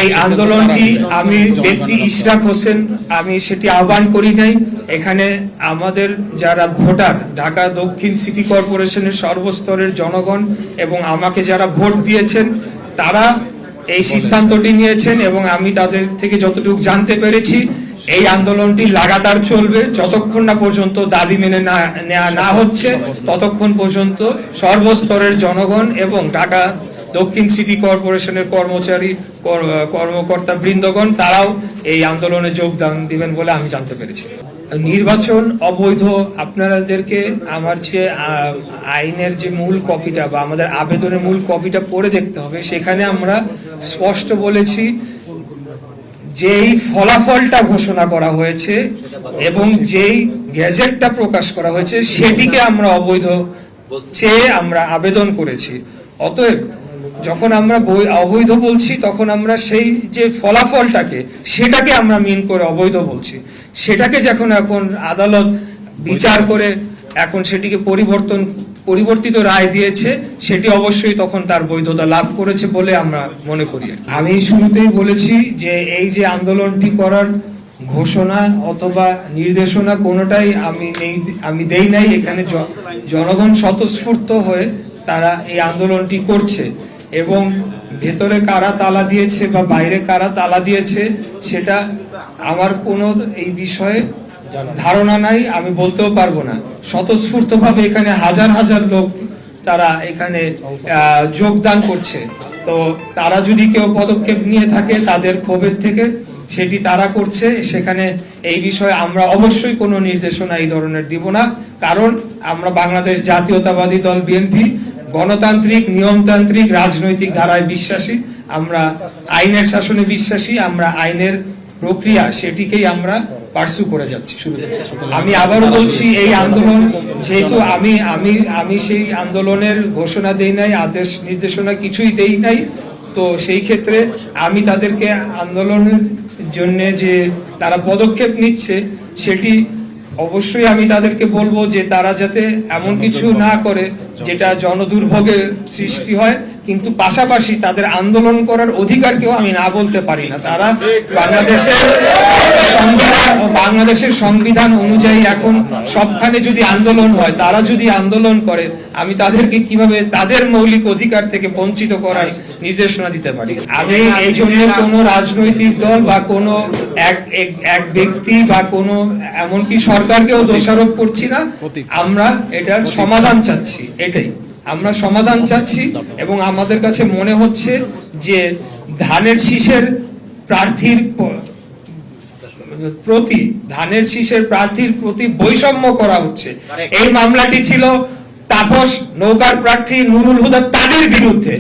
এই আন্দোলনটি আমি ব্যক্তি ইশরাক হোসেন আমি সেটি আহ্বান করি নাই। এখানে আমাদের যারা ভোটার, ঢাকা দক্ষিণ সিটি কর্পোরেশনের সর্বস্তরের জনগণ এবং আমাকে যারা ভোট দিয়েছেন তারা এই সিদ্ধান্তটি নিয়েছেন এবং আমি তাদের থেকে যতটুকু জানতে পেরেছি এই আন্দোলনটি লাগাতার চলবে যতক্ষণ না পর্যন্ত দাবি মেনে নেওয়া না হচ্ছে, ততক্ষণ পর্যন্ত সর্বস্তরের জনগণ এবং ঢাকা দক্ষিণ সিটি কর্পোরেশনের কর্মচারী কর্মকর্তা বৃন্দগণ তারাও এই আন্দোলনে যোগদান দিবেন বলে আমি জানতে পেরেছি। নির্বাচন অবৈধ, আপনাদেরকে আমার যে আইনের যে মূল কপিটা বা আমাদের আবেদনের মূল কপিটা পড়ে দেখতে হবে। সেখানে আমরা স্পষ্ট বলেছি যেই ফলাফলটা ঘোষণা করা হয়েছে এবং যেই গ্যাজেটটা প্রকাশ করা হয়েছে সেটিকে আমরা অবৈধ চেয়ে আমরা আবেদন করেছি। অতএব যখন আমরা অবৈধ বলছি তখন আমরা সেই যে ফলাফলটাকে সেটাকে আমরা মিন করে অবৈধ বলছি। সেটাকে যখন এখন আদালত বিচার করে এখন সেটিকে পরিবর্তিত রায় দিয়েছে, সেটি অবশ্যই তখন তার বৈধতা লাভ করেছে বলে আমরা মনে করি। আমি শুরুতেই বলেছি যে এই যে আন্দোলনটি করার ঘোষণা অথবা নির্দেশনা কোনোটাই আমি দেই নাই। এখানে জনগণ স্বতঃস্ফূর্ত হয়ে তারা এই আন্দোলনটি করছে এবং ভেতরে কারা তালা দিয়েছে বা বাইরে কারা তালা দিয়েছে সেটা আমার কোনো এই বিষয়ে ধারণা নাই, আমি বলতেও পারবো না। স্বতঃস্ফূর্তভাবে এখানে হাজার হাজার লোক তারা এখানে যোগদান করছে। তো তারা যদি কেউ পদক্ষেপ নিয়ে থাকে তাদের ক্ষোভের থেকে সেটি তারা করছে, সেখানে এই বিষয়ে আমরা অবশ্যই কোনো নির্দেশনা এই ধরনের দিব না। কারণ আমরা বাংলাদেশ জাতীয়তাবাদী দল বিএনপি গণতান্ত্রিক নিয়মতান্ত্রিক রাজনৈতিক ধারায় বিশ্বাসী, আমরা আইনের শাসনে বিশ্বাসী, আমরা আইনের প্রক্রিয়া সেটিকেই আমরা পার্সু করে যাচ্ছি। আমি আবারও বলছি এই আন্দোলন যেহেতু আমি সেই আন্দোলনের ঘোষণা দেই নাই, আদেশ নির্দেশনা কিছুই দেই নাই, তো সেই ক্ষেত্রে আমি তাদেরকে আন্দোলনের জন্য যে তারা পদক্ষেপ নিচ্ছে সেটি অবশ্যই আমি তাদেরকে বলবো যে তারা যাতে এমন কিছু না করে যেটা জনদুর্ভোগের সৃষ্টি হয়, কিন্তু পাশাপাশি তাদের আন্দোলন করার অধিকারকেও আমি না বলতে পারি না। তারা বাংলাদেশের সংবিধান অনুযায়ী এখন সবখানে যদি আন্দোলন হয়, তারা যদি আন্দোলন করে, আমি তাদেরকে কিভাবে তাদের মৌলিক অধিকার থেকে বঞ্চিত করার নির্দেশনা দিতে পারি? আমি এই জন্য কোনো রাজনৈতিক দল বা কোনো এক ব্যক্তি বা কোনো এমনকি সরকারকেও দোষারোপ করছি না। আমরা এটার সমাধান চাচ্ছি, এটাই আমরা সমাধান চাচ্ছি। এবং আমাদের কাছে মনে হচ্ছে যে ধানের শীষের প্রার্থীর প্রতি বৈষম্য করা হচ্ছে। এই মামলাটি ছিল তাপস নৌকার প্রার্থী নুরুল হুদা তাদের বিরুদ্ধে।